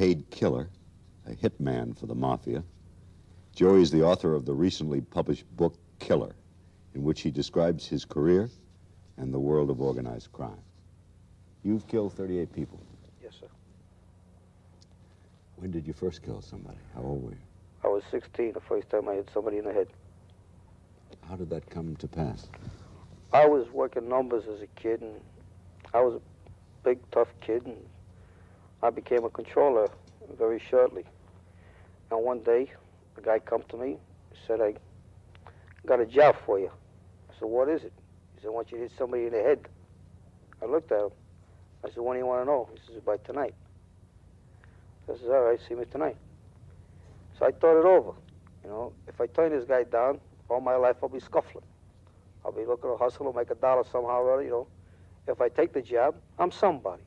paid killer, a hitman for the mafia. Joey is the author of the recently published book, Killer, in which he describes his career and the world of organized crime. You've killed 38 people. Yes, sir. When did you first kill somebody? How old were you? I was 16 the first time I hit somebody in the head. How did that come to pass? I was working numbers as a kid, and I was a big, tough kid, and I became a controller very shortly. And one day, a guy come to me, said, I got a job for you. I said, what is it? He said, I want you to hit somebody in the head. I looked at him. I said, when do you want to know? He says, by tonight. I said, all right, see me tonight. So I thought it over. You know, if I turn this guy down, all my life I'll be scuffling. I'll be looking to hustle or make $1 somehow or other, you know. If I take the job, I'm somebody,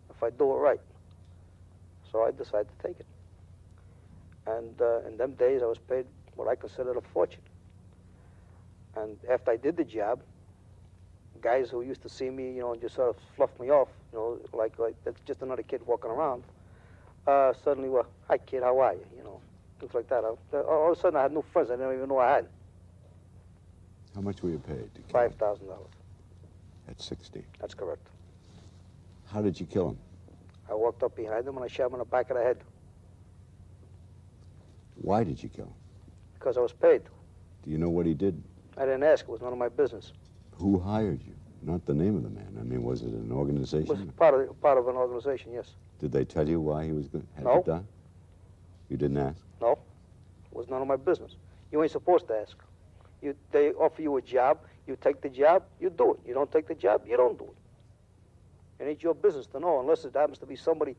if I do it right. So I decided to take it. And in them days, I was paid what I considered a fortune. And after I did the job, guys who used to see me, you know, and just sort of fluff me off, you know, like that's just another kid walking around, suddenly were, hi kid, how are you? You know, things like that. All of a sudden I had new friends I didn't even know I had. How much were you paid to kill him? $5,000. At 16. That's correct. How did you kill him? I walked up behind him and I shot him in the back of the head. Why did you kill him? Because I was paid. Do you know what he did? I didn't ask. It was none of my business. Who hired you? Not the name of the man. I mean, was it an organization? It was part of an organization, yes. Did they tell you why he was had No. to die? You didn't ask? No. It was none of my business. You ain't supposed to ask. They offer you a job. You take the job, you do it. You don't take the job, you don't do it. It ain't your business to know unless it happens to be somebody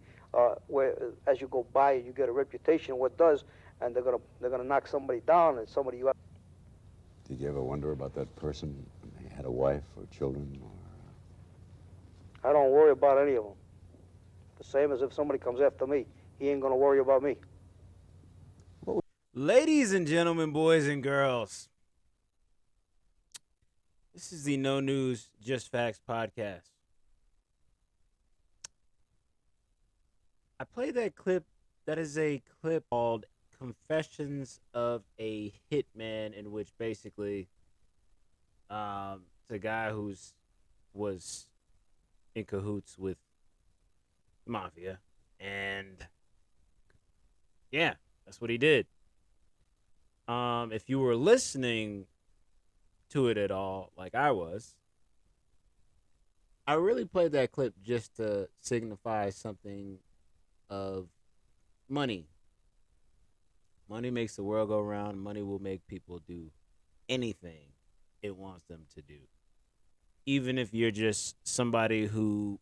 where, as you go by, you get a reputation. What does, and they're gonna knock somebody down and somebody you. Did you ever wonder about that person? They had a wife or children, or? I don't worry about any of them. The same as if somebody comes after me, he ain't gonna worry about me. Ladies and gentlemen, boys and girls, this is the No News, Just Facts podcast. I played that clip. That is a clip called Confessions of a Hitman, in which basically the guy was in cahoots with the mafia. And yeah, that's what he did. If you were listening to it at all, like I was, I really played that clip just to signify something of money. Money makes the world go round. Money will make people do anything it wants them to do. Even if you're just somebody who,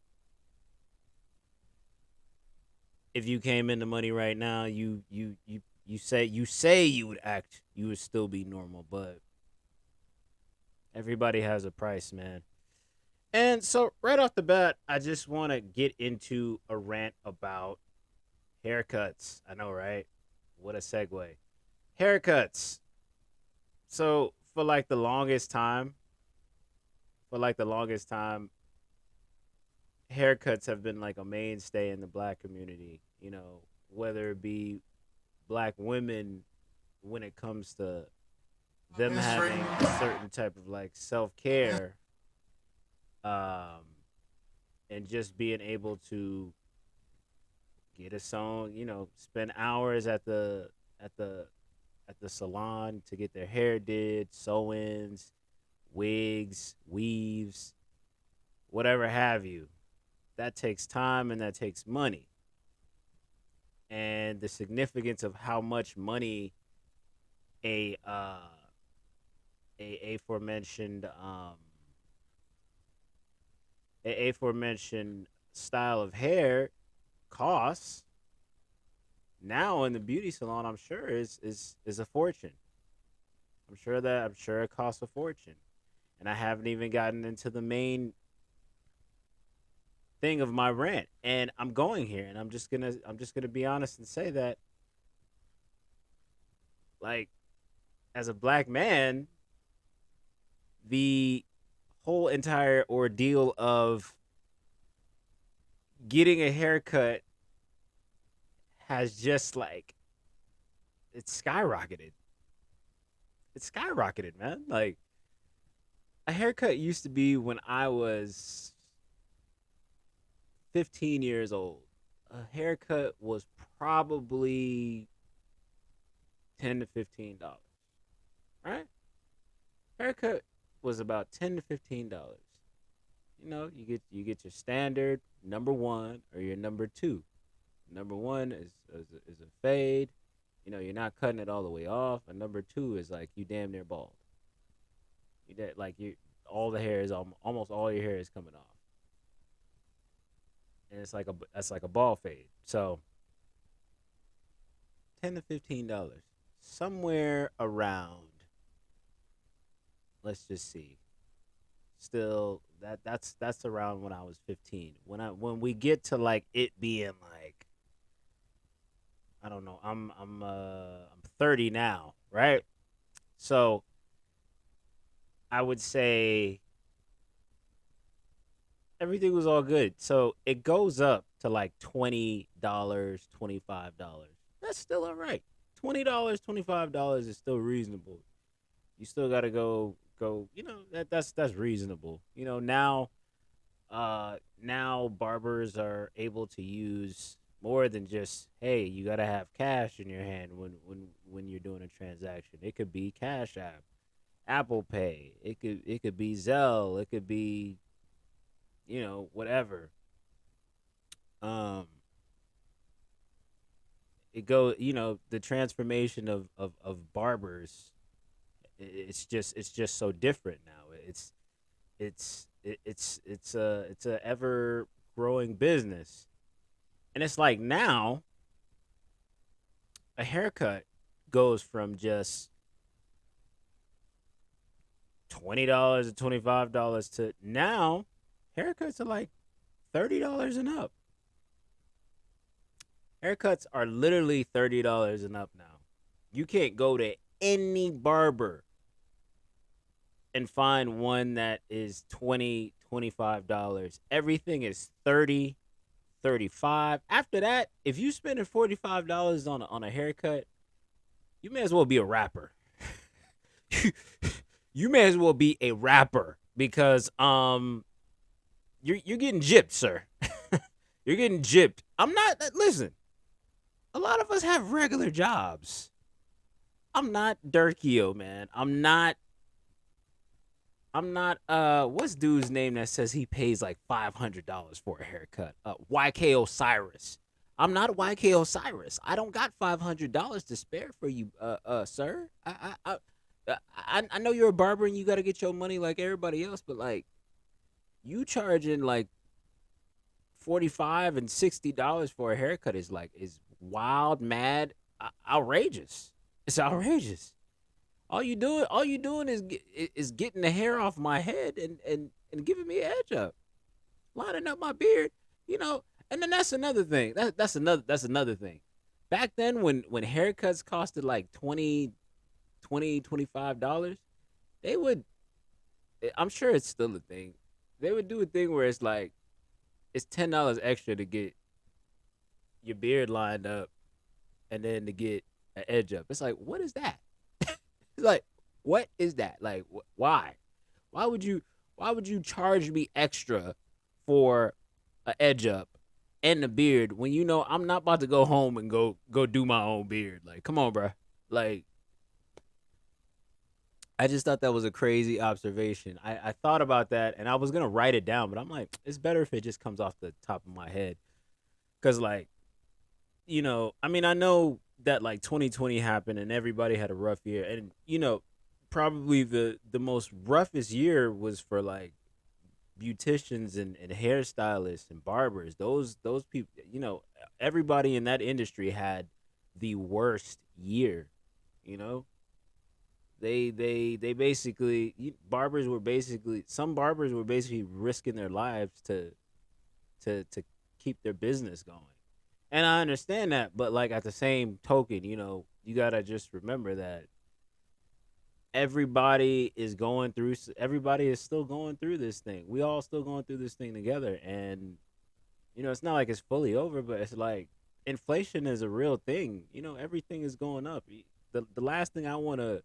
if you came into money right now, you say you would act, you would still be normal, but everybody has a price, man. And so right off the bat, I just want to get into a rant about haircuts. I know, right? What a segue. Haircuts. So for the longest time, haircuts have been like a mainstay in the black community, you know, whether it be black women when it comes to them having a certain type of like self-care, and just being able to get a song, you know, spend hours at the salon to get their hair did, sew-ins, wigs, weaves, whatever have you. That takes time and that takes money. And the significance of how much money a aforementioned style of hair costs now in the beauty salon, I'm sure is a fortune. I'm sure it costs a fortune. And I haven't even gotten into the main thing of my rant. And I'm going here, and I'm just gonna be honest and say that, like, as a black man, the whole entire ordeal of getting a haircut has just like it's skyrocketed. It's skyrocketed, man. Like a haircut used to be when I was 15 years old. A haircut was probably $10 to $15, right? Haircut was about $10 to $15. You get your standard number one or your number two. Number one is a fade. You're not cutting it all the way off. And number two is like you damn near bald. Like you all the hair is almost all your hair is coming off, and that's like a ball fade. So $10 to $15, somewhere around. Let's just see. Still, that's around when I was 15. When we get to like it being like, I don't know. I'm 30 now, right? So I would say everything was all good. So it goes up to like $20, $25. That's still all right. $20, $25 is still reasonable. You still gotta go. That's reasonable. Now barbers are able to use more than just, hey, you gotta have cash in your hand when you're doing a transaction. It could be Cash App, Apple Pay. It could be Zelle. It could be whatever. Um, the transformation of barbers. It's just so different now. It's a ever growing business, and it's like now a haircut goes from just $20 to $25 to now haircuts are like $30 and up. Haircuts are literally $30 and up now. You can't go to any barber and find one that is $20, $25. Everything is 30, 35. After that, if you spending $45 on a haircut, you may as well be a rapper. You may as well be a rapper because you're getting gypped, sir. You're getting gypped. I'm not listen. A lot of us have regular jobs. I'm not Durkio, man. I'm not what's dude's name that says he pays like $500 for a haircut? YK Osiris. I'm not YK Osiris. I don't got $500 to spare for you, sir. I know you're a barber and you got to get your money like everybody else, but like you charging like $45 and $60 for a haircut is wild, mad, outrageous. It's outrageous. All you doing is getting the hair off my head and giving me an edge up, lining up my beard, And then that's another thing. That's another thing. Back then, when haircuts costed like $25, they would. I'm sure it's still a thing. They would do a thing where it's like it's $10 extra to get your beard lined up, and then to get an edge up. It's like, what is that? It's like, what is that? Like, why? Why would you charge me extra for an edge up and the beard when you know I'm not about to go home and go do my own beard? Like, come on, bro. Like, I just thought that was a crazy observation. I thought about that and I was gonna write it down, but I'm like, it's better if it just comes off the top of my head. Cause like, I mean, I know that like 2020 happened and everybody had a rough year, and probably the most roughest year was for like beauticians and hairstylists and barbers. Those people, everybody in that industry had the worst year. They basically some barbers were basically risking their lives to keep their business going. And I understand that, but like at the same token, you gotta just remember that everybody is still going through this thing. We all still going through this thing together, and it's not like it's fully over, but it's like inflation is a real thing. You know, everything is going up. The last thing I want to,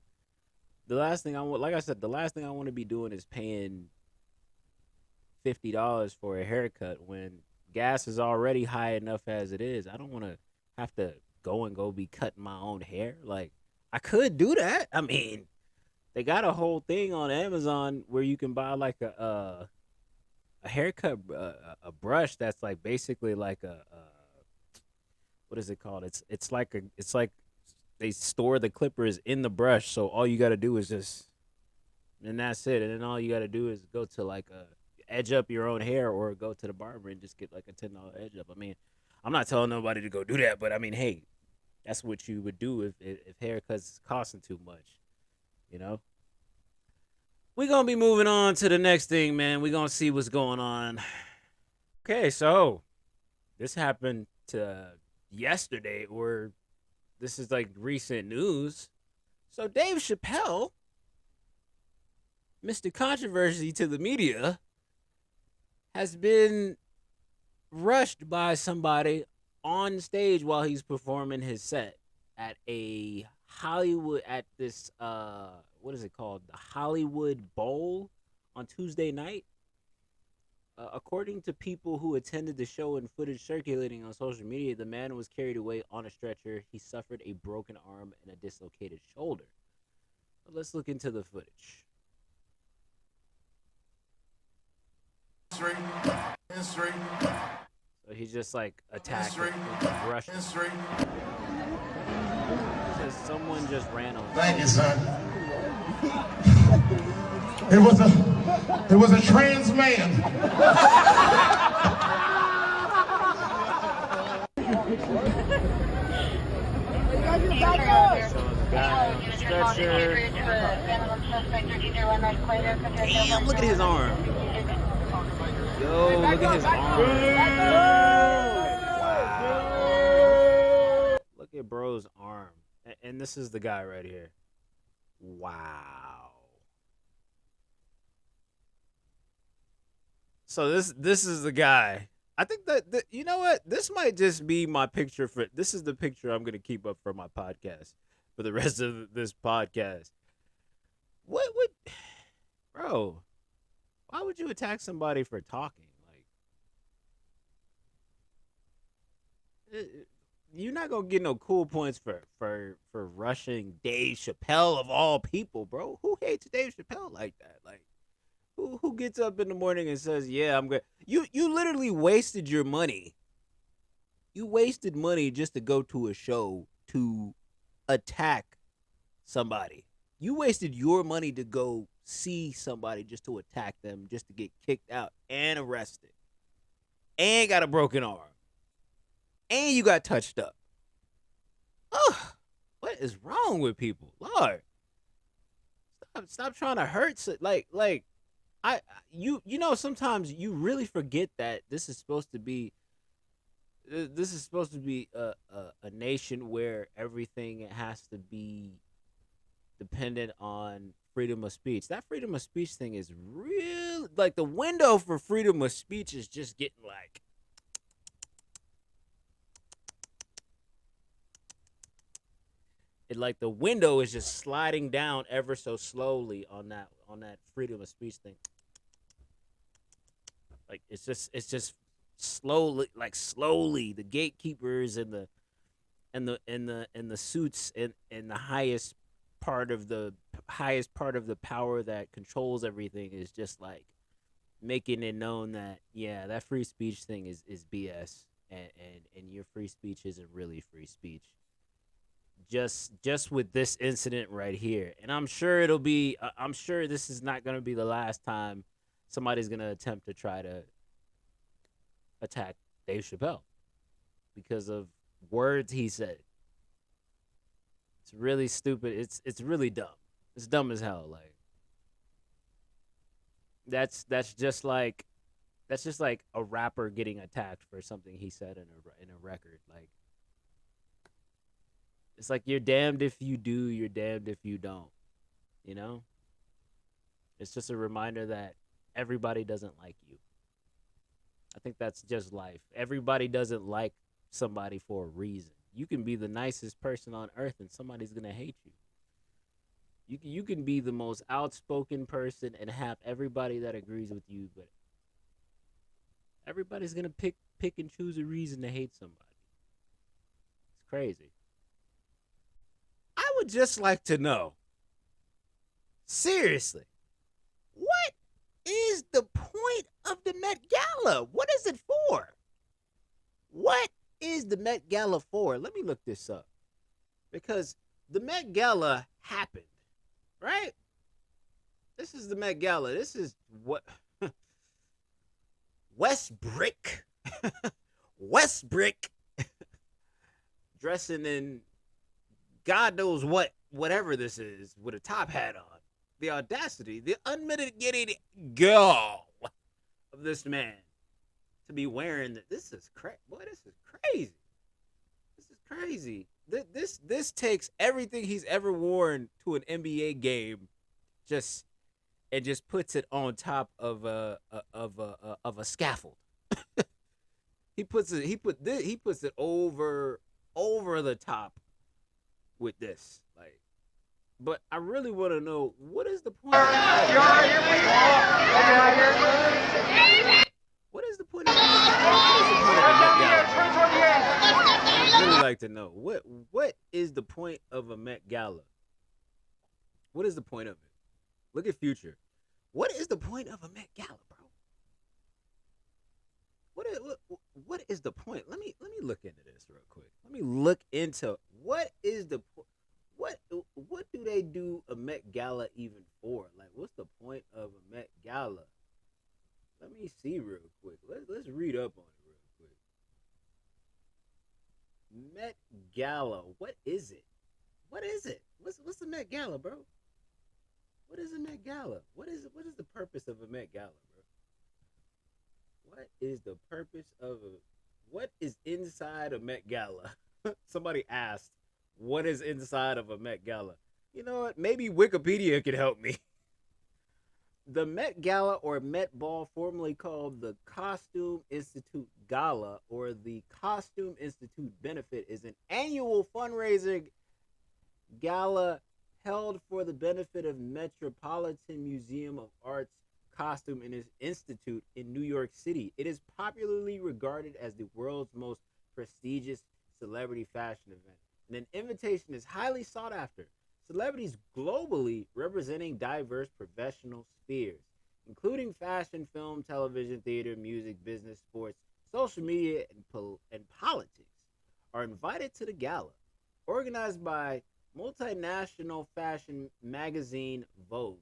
the last thing I want, like I said, the last thing I want to be doing is paying $50 for a haircut when gas is already high enough as it is. I don't want to have to go be cutting my own hair. Like I could do that. I mean, they got a whole thing on Amazon where you can buy like a haircut a brush that's like basically like a what is it called? It's like they store the clippers in the brush, so all you got to do is just and that's it. And then all you got to do is go to like a edge up your own hair or go to the barber and just get like a $10 edge up. I mean, I'm not telling nobody to go do that, but I mean, hey, that's what you would do if haircuts costing too much, you know. We gonna be moving on to the next thing, man. We gonna see what's going on. Okay, so this happened to yesterday, or this is like recent news. So Dave Chappelle, Mr. Controversy to the media, has been rushed by somebody on stage while he's performing his set at a Hollywood at this what is it called? The Hollywood Bowl on Tuesday night. According to people who attended the show and footage circulating on social media, the man was carried away on a stretcher. He suffered a broken arm and a dislocated shoulder. But let's look into the footage. History. So he's just like attacked with Russian. History. Says someone just ran on. Thank you, son. It was a trans man. Damn, look at his arm. Yo, look at his arm. Wow. Look at bro's arm. And this is the guy right here. Wow. So this is the guy. I think that you know what? This might just be my picture for this is the picture I'm gonna keep up for my podcast for the rest of this podcast. What would bro? Why would you attack somebody for talking? Like you're not gonna get no cool points for rushing Dave Chappelle of all people, bro. Who hates Dave Chappelle like that? Like who gets up in the morning and says, "Yeah, I'm good." You literally wasted your money. You wasted money just to go to a show to attack somebody. You wasted your money to go see somebody just to attack them, just to get kicked out and arrested, and got a broken arm, and you got touched up. Oh, what is wrong with people, Lord? Stop trying to hurt. Like you know sometimes you really forget that this is supposed to be a nation where everything has to be dependent on freedom of speech. That freedom of speech thing is real. Like the window for freedom of speech is just getting like the window is just sliding down ever so slowly on that freedom of speech thing. Like it's just slowly the gatekeepers and the suits and the highest part of the power that controls everything is just like making it known that that free speech thing is BS and your free speech isn't really free speech. Just with this incident right here, and I'm sure this is not going to be the last time somebody's going to attempt to try to attack Dave Chappelle because of words he said. It's really stupid. It's really dumb. It's dumb as hell. Like that's just like a rapper getting attacked for something he said in a record. Like it's like you're damned if you do, you're damned if you don't. You know? It's just a reminder that everybody doesn't like you. I think that's just life. Everybody doesn't like somebody for a reason. You can be the nicest person on earth and somebody's gonna hate you. You can be the most outspoken person and have everybody that agrees with you, but everybody's gonna pick and choose a reason to hate somebody. It's crazy. I would just like to know, seriously, what is the point of the Met Gala? What is it for? What is the Met Gala for? Let me look this up. Because the Met Gala happened, right? This is the Met Gala. This is what Westbrick dressing in God knows whatever this is, with a top hat on. The audacity, the unmitigated gall of this man to be wearing that. This is crazy. Boy, this is crazy. This is crazy. This takes everything he's ever worn to an NBA game, just puts it on top of a scaffold. He puts it over the top with this, like. But I really want to know, what is the point? What is the point of I'd really like to know, what is the point of a Met Gala? What is the point of it? Look at Future. What is the point of a Met Gala, bro? What is the point? Let me look into this real quick. Let me look into what is the what do they do a Met Gala even for? Like, what's the point of a Met Gala? Let me see real quick. Let's read up on it real quick. Met Gala. What is it? What is it? What's the Met Gala, bro? What is a Met Gala? What is the purpose of a Met Gala, bro? What is the purpose of what is inside a Met Gala? Somebody asked, what is inside of a Met Gala? You know what? Maybe Wikipedia could help me. The Met Gala, or Met Ball, formerly called the Costume Institute Gala or the Costume Institute Benefit, is an annual fundraising gala held for the benefit of Metropolitan Museum of Art's Costume Institute in New York City. It is popularly regarded as the world's most prestigious celebrity fashion event, and an invitation is highly sought after. Celebrities globally representing diverse professional spheres, including fashion, film, television, theater, music, business, sports, social media, and politics, are invited to the gala, organized by multinational fashion magazine Vogue.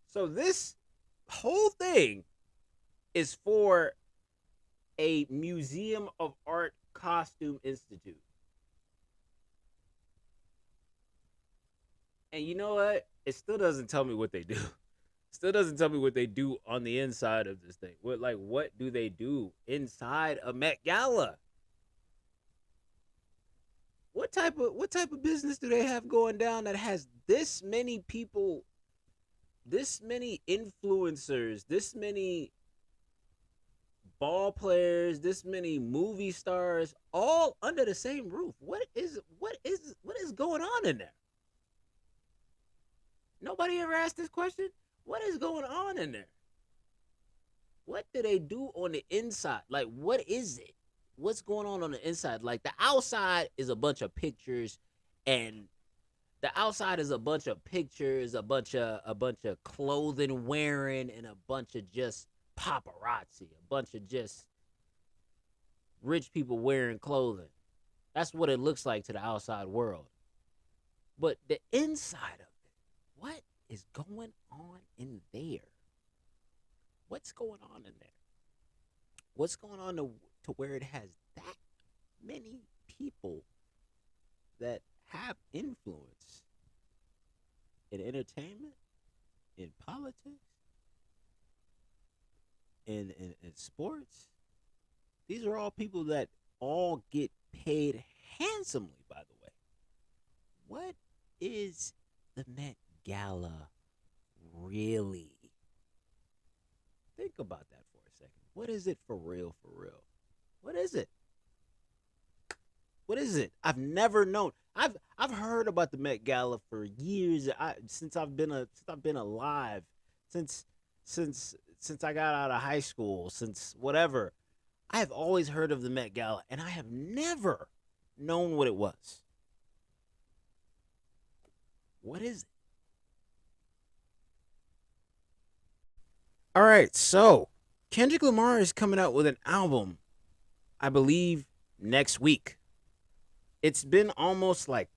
So this whole thing is for a Museum of Art Costume Institute. And you know what? It still doesn't tell me what they do. Still doesn't tell me what they do on the inside of this thing. What do they do inside a Met Gala? What type of business do they have going down that has this many people, this many influencers, this many ball players, this many movie stars, all under the same roof? What is going on in there? Nobody ever asked this question. What is going on in there? What do they do on the inside? Like, what is it? What's going on the inside? Like, the outside is a bunch of pictures, and a bunch of clothing wearing, and a bunch of just paparazzi, a bunch of just rich people wearing clothing. That's what it looks like to the outside world. But the inside of it, what is going on in there? What's going on in there? What's going on to where it has that many people that have influence in entertainment, in politics, in sports? These are all people that all get paid handsomely, by the way. What is the Met Gala really? Think about that for a second. What is it for real? For real? What is it? What is it? I've never known. I've heard about the Met Gala for years. Since I've been alive, since since I got out of high school, since whatever. I have always heard of the Met Gala, and I have never known what it was. What is it? All right, so Kendrick Lamar is coming out with an album, I believe, next week. It's been almost like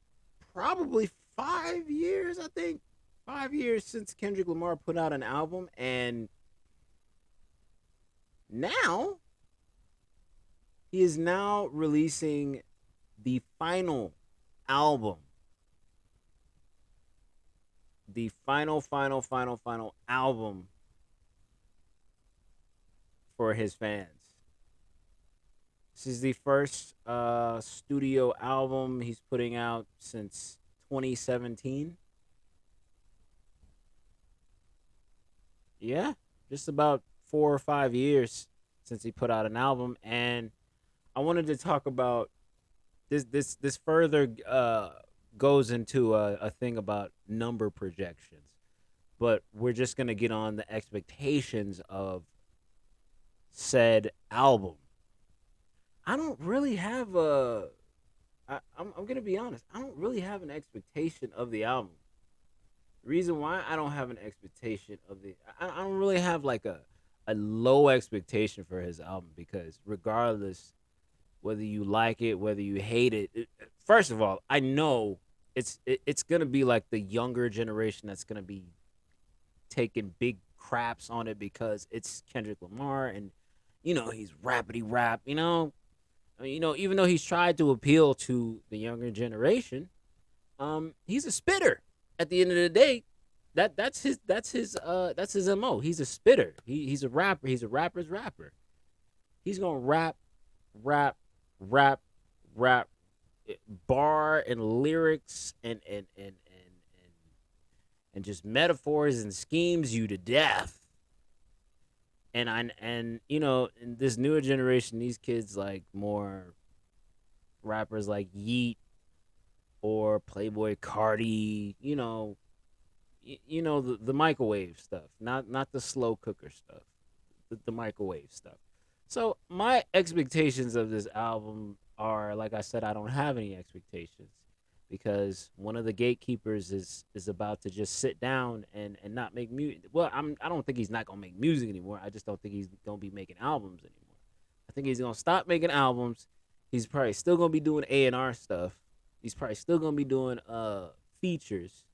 probably 5 years, I think. 5 years since Kendrick Lamar put out an album, and now he is now releasing the final album. The final album for his fans. This is the first studio album he's putting out since 2017. Yeah, just about 4 or 5 years since he put out an album, and I wanted to talk about this further goes into a thing about number projections, but we're just gonna get on the expectations of said album. I don't really have a. I'm gonna be honest. I don't really have an expectation of the album. The reason why I don't have an expectation of I don't really have like a low expectation for his album, because regardless whether you like it, whether you hate first of all, I know it's gonna be like the younger generation that's gonna be taking big craps on it because it's Kendrick Lamar, and he's rapidy rap. Even though he's tried to appeal to the younger generation, he's a spitter. At the end of the day, that's his mo. He's a spitter. He's a rapper. He's a rapper's rapper. He's gonna rap, rap, rap, bar and lyrics and just metaphors and schemes you to death. And in this newer generation, these kids like more rappers like Yeet or Playboy Cardi. The microwave stuff, not the slow cooker stuff, the microwave stuff. So my expectations of this album are, like I said, I don't have any expectations, because one of the gatekeepers is about to just sit down and not make music. Well, I don't think he's not gonna make music anymore. I just don't think he's gonna be making albums anymore. I think he's gonna stop making albums. He's probably still gonna be doing A&R stuff. He's probably still gonna be doing features,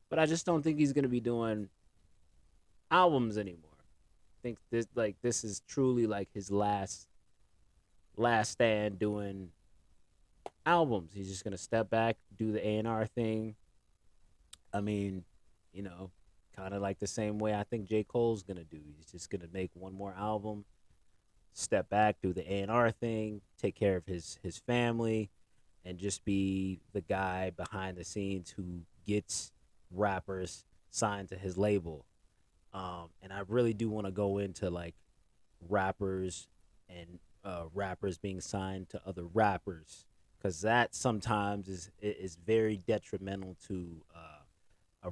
but I just don't think he's gonna be doing albums anymore. I think this is truly like his last stand doing albums. He's just gonna step back, do the A&R thing. I mean, kind of like the same way I think J. Cole's gonna do. He's just gonna make one more album, step back, do the A&R thing, take care of his family, and just be the guy behind the scenes who gets rappers signed to his label. And I really do want to go into like rappers and rappers being signed to other rappers, because that sometimes is very detrimental to a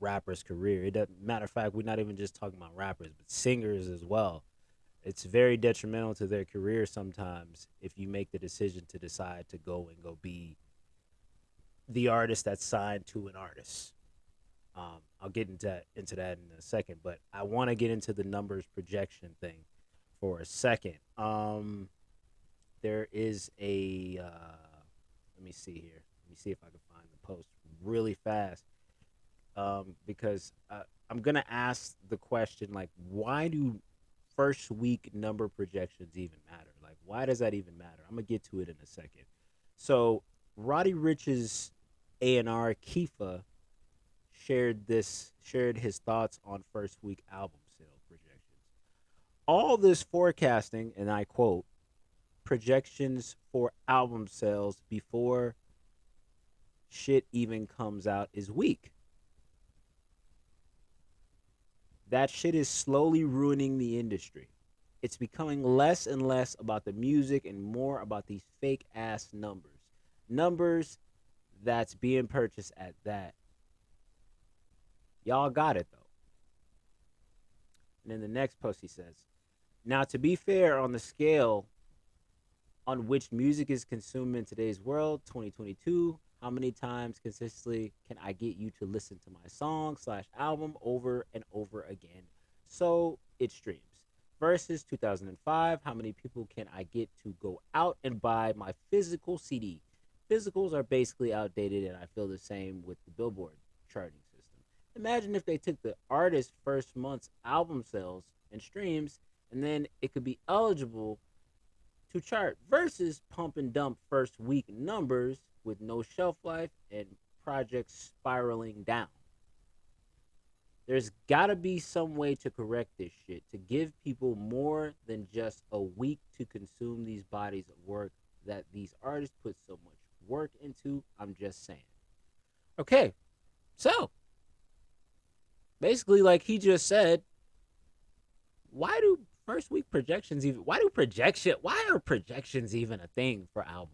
rapper's career. It doesn't matter of fact, we're not even just talking about rappers, but singers as well. It's very detrimental to their career sometimes if you make the decision to decide to go be the artist that's signed to an artist. I'll get into that in a second, but I want to get into the numbers projection thing for a second. There is a let me see here. Let me see if I can find the post really fast, because I'm gonna ask the question, like, why do first week number projections even matter? Like, why does that even matter? I'm gonna get to it in a second. So Roddy Ricch's A&R Kifa shared his thoughts on first week album sale projections. All this forecasting, and I quote, projections for album sales before shit even comes out is weak. That shit is slowly ruining the industry. it's becoming less and less about the music and more about these fake ass numbers. Numbers that's being purchased at that. Y'all got it though. And then the next post he says, now to be fair on the scale on which music is consumed in today's world, 2022, how many times consistently can I get you to listen to my song slash album over and over again so it streams? Versus 2005, how many people can I get to go out and buy my physical CD? Physicals are basically outdated, and I feel the same with the Billboard charting system. Imagine if they took the artist's first month's album sales and streams, and then it could be eligible to chart versus pump and dump first week numbers with no shelf life and projects spiraling down. There's gotta be some way to correct this shit, to give people more than just a week to consume these bodies of work that these artists put so much work into. I'm just saying. Okay, so basically, like he just said, why do first week projections even? Why are projections even a thing for albums,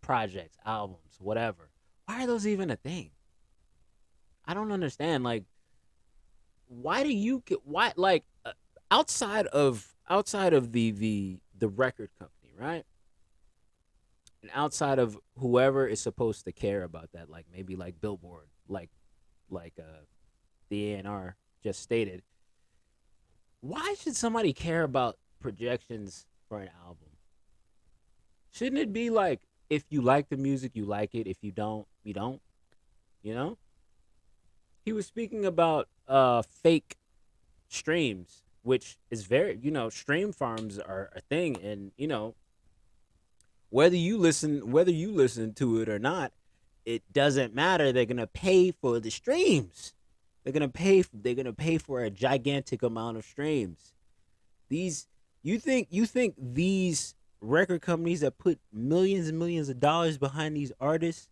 projects, albums, whatever? Why are those even a thing? I don't understand. Like, why do you get why like outside of the record company, right? And outside of whoever is supposed to care about that, like maybe like Billboard, like the A&R just stated, why should somebody care about projections for an album? Shouldn't it be like, if you like the music, you like it. If you don't, you don't. You know? He was speaking about fake streams, which is very, stream farms are a thing, and whether you listen to it or not, it doesn't matter. They're gonna pay for the streams. They're gonna pay for a gigantic amount of streams. These you think these record companies that put millions and millions of dollars behind these artists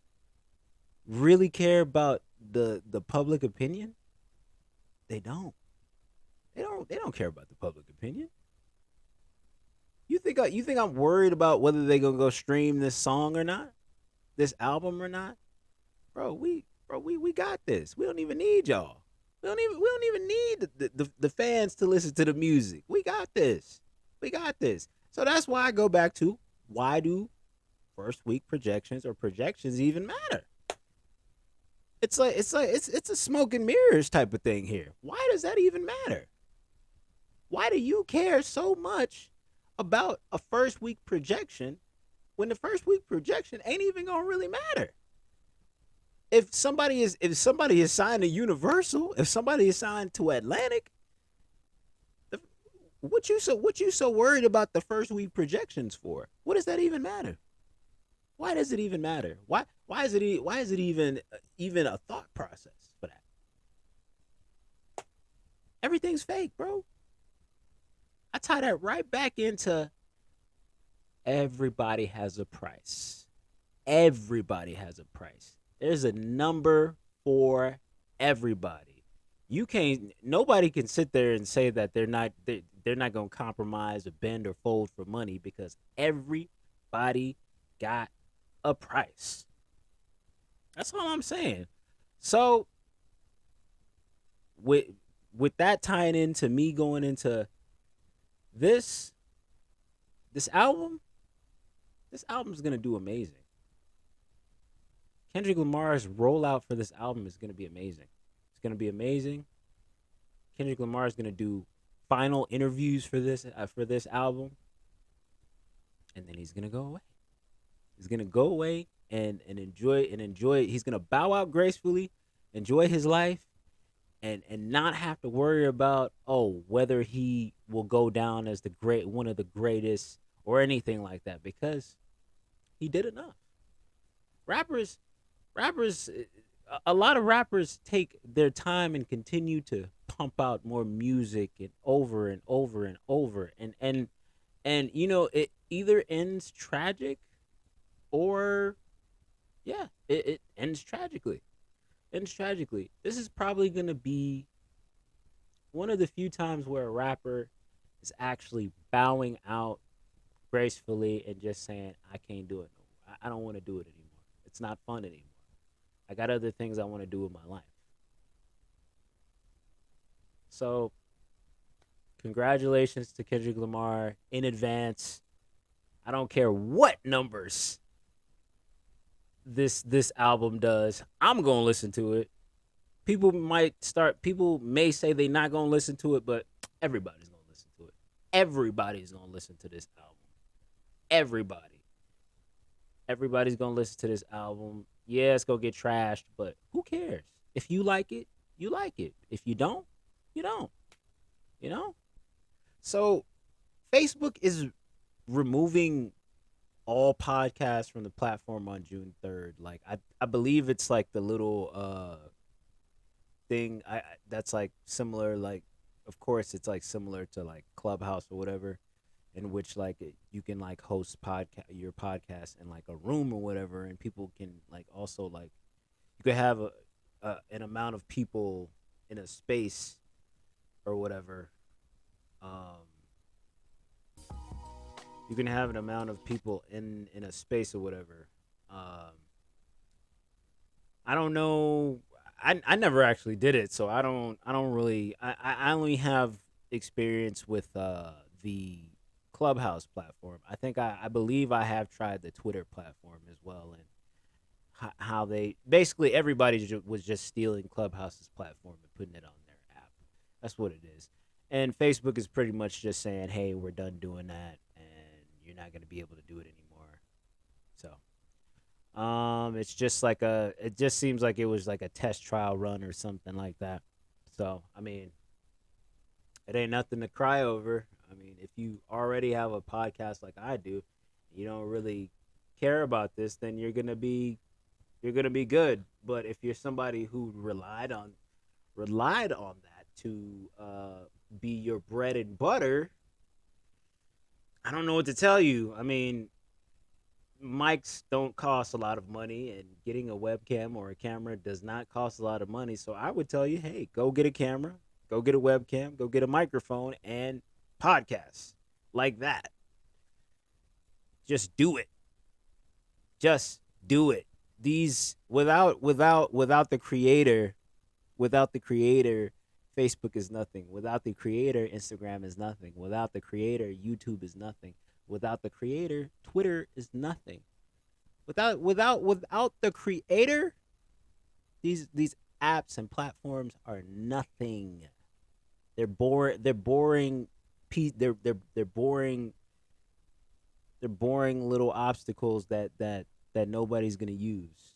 really care about the public opinion? They don't. They don't care about the public opinion. You think I'm worried about whether they gonna go stream this song or not, this album or not? Bro, we got this. We don't even need y'all. We don't even need the fans to listen to the music. We got this. We got this. So that's why I go back to, why do first week projections or projections even matter? It's a smoke and mirrors type of thing here. Why does that even matter? Why do you care so much about a first week projection when the first week projection ain't even gonna really matter? If somebody is signed to Universal, if somebody is signed to Atlantic, what you so worried about the first week projections for? What does that even matter? Why does it even matter? Why is it even a thought process for that? Everything's fake, bro. I tie that right back into everybody has a price. Everybody has a price. There's a number for everybody. Nobody can sit there and say that they're not going to compromise or bend or fold for money, because everybody got a price. That's all I'm saying. So with that tying into me going into this album's going to do amazing. Kendrick Lamar's rollout for this album is going to be amazing. It's going to be amazing. Kendrick Lamar is going to do final interviews for this album, and then he's going to go away. He's going to go away and enjoy. He's going to bow out gracefully, enjoy his life, and not have to worry about whether he will go down as one of the greatest or anything like that, because he did enough. Rappers, a lot of rappers take their time and continue to pump out more music and over and over and over, and it either ends tragic or it ends tragically. This is probably gonna be one of the few times where a rapper is actually bowing out gracefully and just saying, I can't do it no more. I don't want to do it anymore. It's not fun anymore. I got other things I want to do with my life. So, congratulations to Kendrick Lamar in advance. I don't care what numbers this album does. I'm going to listen to it. People may say they're not going to listen to it, but everybody's going to listen to it. Everybody's going to listen to this album. Everybody's going to listen to this album. Yeah, it's going to get trashed, but who cares? If you like it, you like it. If you don't, you don't. You know? So, Facebook is removing all podcasts from the platform on June 3rd. Like I believe it's like the little thing that's like similar, like of course it's like similar to like Clubhouse or whatever, in which like you can like host your podcast in like a room or whatever, and people can like also like you could have an amount of people in a space or whatever. You can have an amount of people in a space or whatever. I don't know. I never actually did it, so I don't really. I only have experience with the Clubhouse platform. I believe I have tried the Twitter platform as well, and how they basically everybody was just stealing Clubhouse's platform and putting it on their app. That's what it is. And Facebook is pretty much just saying, "Hey, we're done doing that, and you're not going to be able to do it anymore." So, it's just like it just seems like it was like a test trial run or something like that. So, I mean, it ain't nothing to cry over. I mean, if you already have a podcast like I do, you don't really care about this, then you're gonna be good. But if you're somebody who relied on that to be your bread and butter, I don't know what to tell you. I mean, mics don't cost a lot of money, and getting a webcam or a camera does not cost a lot of money. So I would tell you, hey, go get a camera, go get a webcam, go get a microphone, and podcast like that. Just do it. Just do it. These without the creator, Facebook is nothing. Without the creator, Instagram is nothing. Without the creator, YouTube is nothing. Without the creator, Twitter is nothing. Without the creator, these apps and platforms are nothing. They're boring. They're boring. They're boring. They're boring little obstacles that nobody's gonna use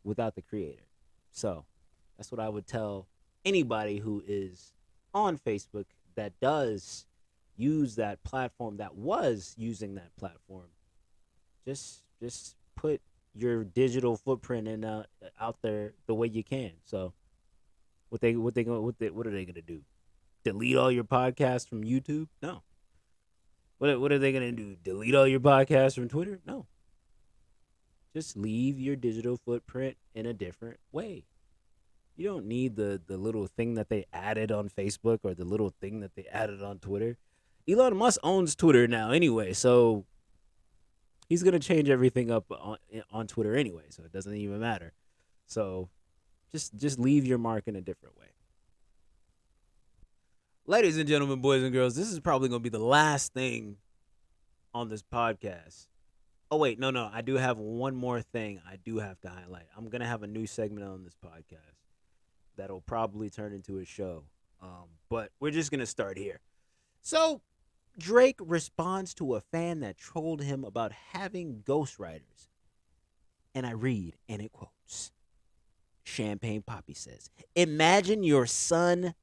without the creator. So that's what I would tell anybody who is on Facebook that does use that platform, that was using that platform. Just put your digital footprint in out there the way you can. So what are they gonna do? Delete all your podcasts from YouTube? No. What are they gonna do? Delete all your podcasts from Twitter? No. Just leave your digital footprint in a different way. You don't need the little thing that they added on Facebook or the little thing that they added on Twitter. Elon Musk owns Twitter now anyway, so he's gonna change everything up on Twitter anyway, so it doesn't even matter. So just leave your mark in a different way. Ladies and gentlemen, boys and girls, this is probably gonna be the last thing on this podcast. Oh wait, no, I do have one more thing I do have to highlight. I'm gonna have a new segment on this podcast that'll probably turn into a show. But we're just gonna start here. So Drake responds to a fan that trolled him about having ghostwriters. And I read, and it quotes. Champagne Poppy says, Imagine your son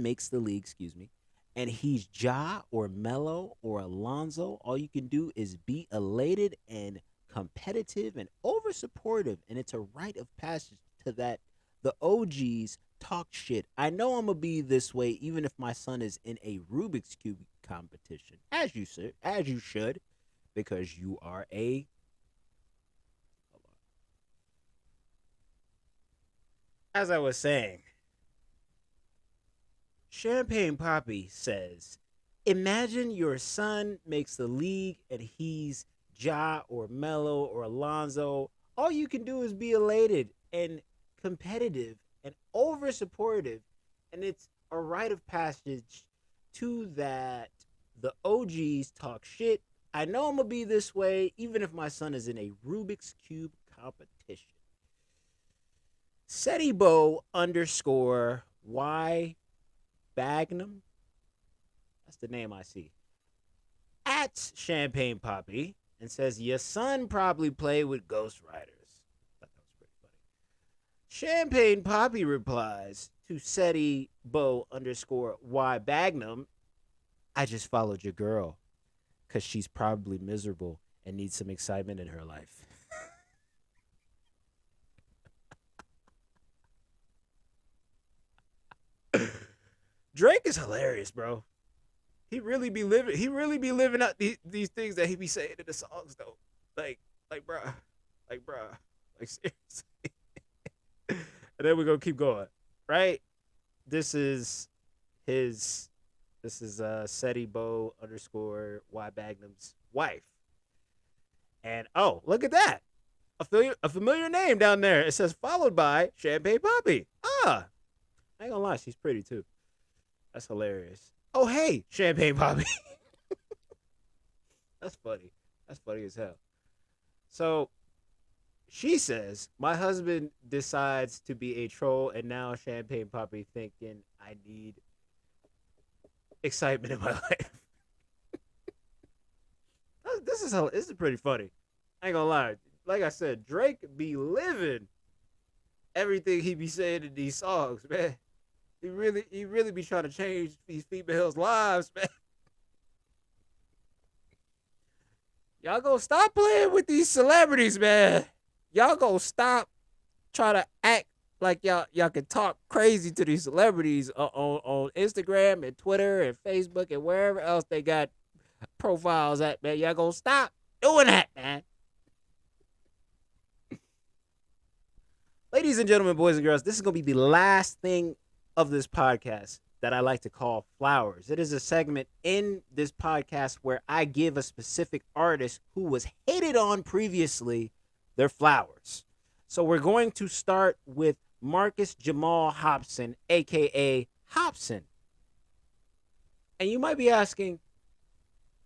makes the league, and he's Ja or Melo or Alonzo. All you can do is be elated and competitive and over supportive, and it's a rite of passage to that. The OGs talk shit. I know I'm gonna be this way even if my son is in a Rubik's Cube competition, as you should, because you are a. As I was saying, Champagne Poppy says, imagine your son makes the league and he's Ja or Mello or Alonzo. All you can do is be elated and competitive and over supportive. And it's a rite of passage to that the OGs talk shit. I know I'm going to be this way even if my son is in a Rubik's Cube competition. Setibo underscore Y Bagnum. That's the name I see. At Champagne Poppy and says, your son probably played with Ghost Riders. I thought that was pretty funny. Champagne Poppy replies to Setibo underscore Y Bagnum, I just followed your girl because she's probably miserable and needs some excitement in her life. Drake is hilarious, bro. He really be living out these things that he be saying in the songs though. Like bruh. Like seriously. And then we're gonna keep going. Right? This is Setibo underscore Y Bagnum's wife. And oh, look at that. A familiar name down there. It says followed by Champagne Poppy. Ah. I ain't gonna lie, she's pretty too. That's hilarious. Oh, hey, Champagne Poppy. That's funny. That's funny as hell. So she says, my husband decides to be a troll, and now Champagne Poppy thinking I need excitement in my life. This is pretty funny. I ain't gonna lie. Like I said, Drake be living everything he be saying in these songs, man. He really be trying to change these females' lives, man. Y'all go stop playing with these celebrities, man. Y'all go stop trying to act like y'all can talk crazy to these celebrities on Instagram and Twitter and Facebook and wherever else they got profiles at, man. Y'all go stop doing that, man. Ladies and gentlemen, boys and girls, this is going to be the last thing of this podcast that I like to call Flowers. It is a segment in this podcast where I give a specific artist who was hated on previously their flowers. So we're going to start with Marcus Jamal Hopsin, a.k.a. Hopsin. And you might be asking,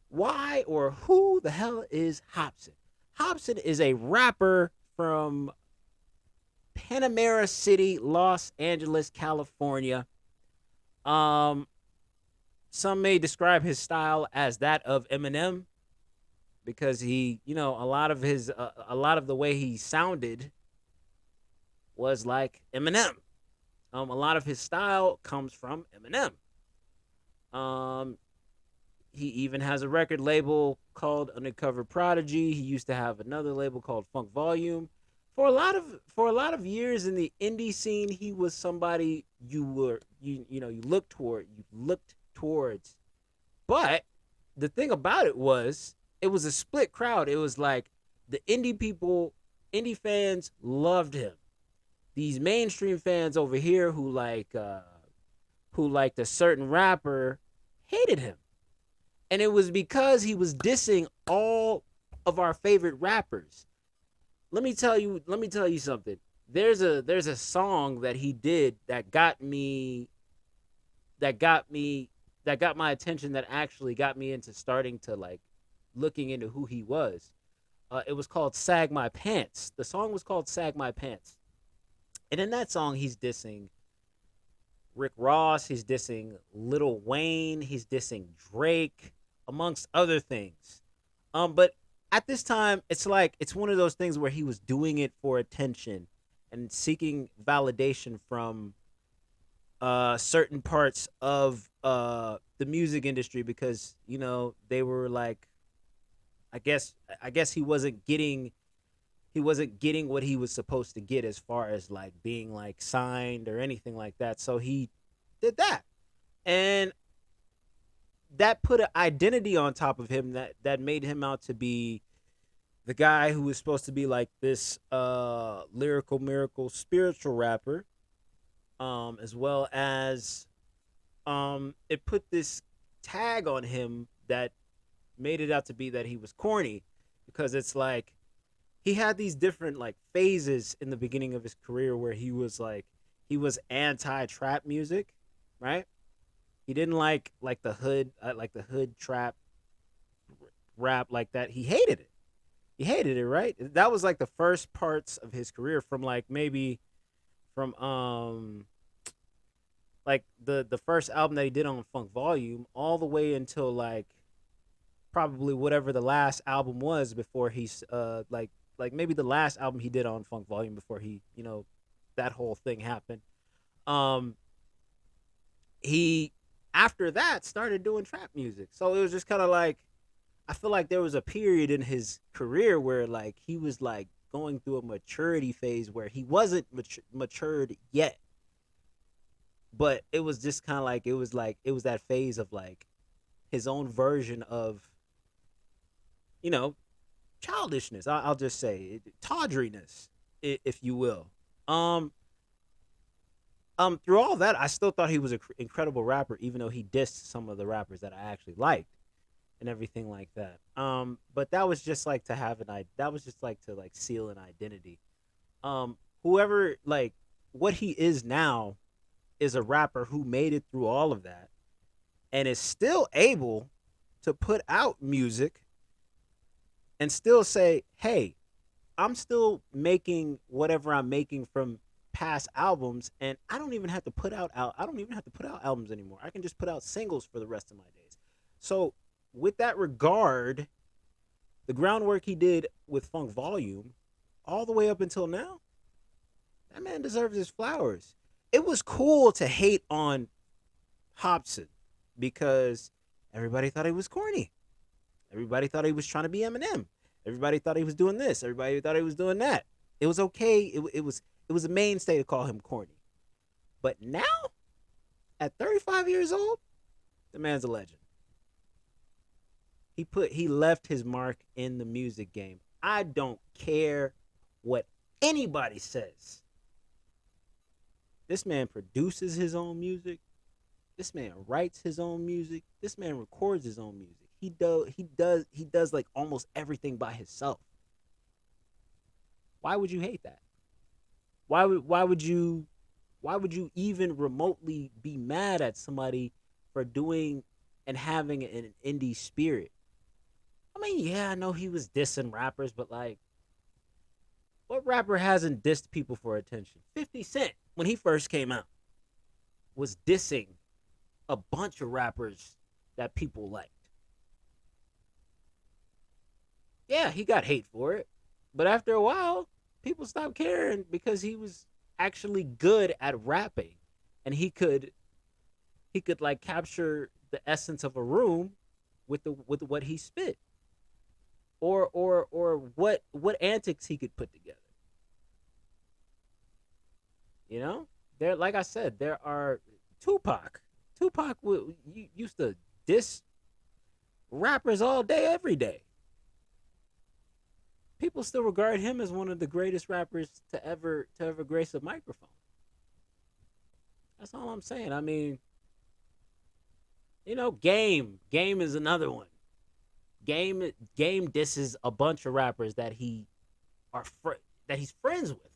why or who the hell is Hopsin? Hopsin is a rapper from Panamera City, Los Angeles, California. Some may describe his style as that of Eminem because he, a lot of the way he sounded was like Eminem. A lot of his style comes from Eminem. He even has a record label called Undercover Prodigy. He used to have another label called Funk Volume. For a lot of years in the indie scene, he was somebody you looked towards. But the thing about it was a split crowd. It was like the indie fans loved him. These mainstream fans over here who liked a certain rapper hated him. And it was because he was dissing all of our favorite rappers. Let me tell you something. There's a song that he did that got my attention, that actually got me into starting to like looking into who he was. It was called Sag My Pants. The song was called Sag My Pants. And in that song, he's dissing Rick Ross, he's dissing Lil Wayne, he's dissing Drake, amongst other things. But at this time, it's one of those things where he was doing it for attention and seeking validation from certain parts of the music industry because they were like, I guess he wasn't getting what he was supposed to get as far as like being like signed or anything like that. So he did that, and that put an identity on top of him that made him out to be the guy who was supposed to be like this lyrical miracle spiritual rapper, as well as it put this tag on him that made it out to be that he was corny, because it's like he had these different like phases in the beginning of his career where he was anti trap music, right? He didn't like the hood trap rap like that. He hated it. He hated it, right? That was like the first parts of his career, from like maybe from like the first album that he did on Funk Volume all the way until like probably whatever the last album was before he's like maybe the last album he did on Funk Volume before he, that whole thing happened. Um he After that started doing trap music. So it was just kind of like, I feel like there was a period in his career where like he was like going through a maturity phase where he wasn't matured yet. But it was just kind of like it was that phase of like his own version of, you know, childishness. I'll just say tawdriness, if you will. Um, through all that, I still thought he was an incredible rapper, even though he dissed some of the rappers that I actually liked and everything like that. But that was just like to have that was just like to like seal an identity. Whoever like what he is now is a rapper who made it through all of that and is still able to put out music and still say, "Hey, I'm still making whatever I'm making from past albums, and I don't even have to put out I don't even have to put out albums anymore. I can just put out singles for the rest of my days." So, with that regard, the groundwork he did with Funk Volume, all the way up until now, that man deserves his flowers. It was cool to hate on Hopsin because everybody thought he was corny. Everybody thought he was trying to be Eminem. Everybody thought he was doing this. Everybody thought he was doing that. It was okay. It was a mainstay to call him corny. But now, at 35 years old, the man's a legend. He left his mark in the music game. I don't care what anybody says. This man produces his own music. This man writes his own music. This man records his own music. He does like almost everything by himself. Why would you hate that? Why would you even remotely be mad at somebody for doing and having an indie spirit? I mean, yeah, I know he was dissing rappers, but like, what rapper hasn't dissed people for attention? 50 Cent, when he first came out, was dissing a bunch of rappers that people liked. Yeah, he got hate for it. But after a while, people stopped caring because he was actually good at rapping. And he could like capture the essence of a room with what he spit. Or what antics he could put together. You know? There, like I said, there are Tupac. Tupac used to diss rappers all day, every day. People still regard him as one of the greatest rappers to ever grace a microphone. That's all I'm saying. I mean, Game is another one. Game disses a bunch of rappers that that he's friends with.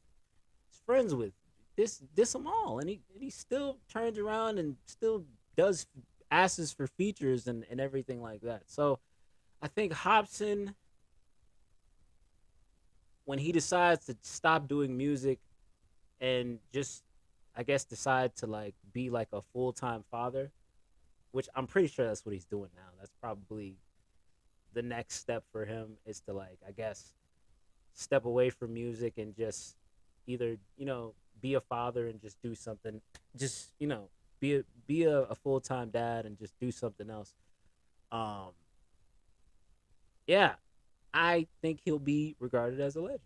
He's friends with. Diss them all, and he still turns around and still does asses for features and everything like that. So I think Hopsin, when he decides to stop doing music and just, I guess, decide to like be like a full-time father, which I'm pretty sure that's what he's doing now. That's probably the next step for him, is to like, I guess, step away from music and just either, be a father and just do something, just, be a full-time dad and just do something else. Um yeah, I think he'll be regarded as a legend.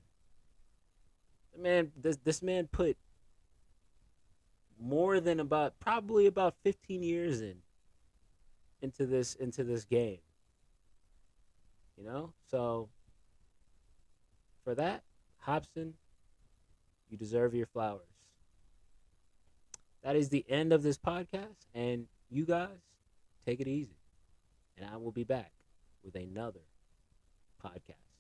This man put more than probably about 15 years into this game. So for that, Hopsin, you deserve your flowers. that is the end of this podcast. And you guys, take it easy. And I will be back with another podcast.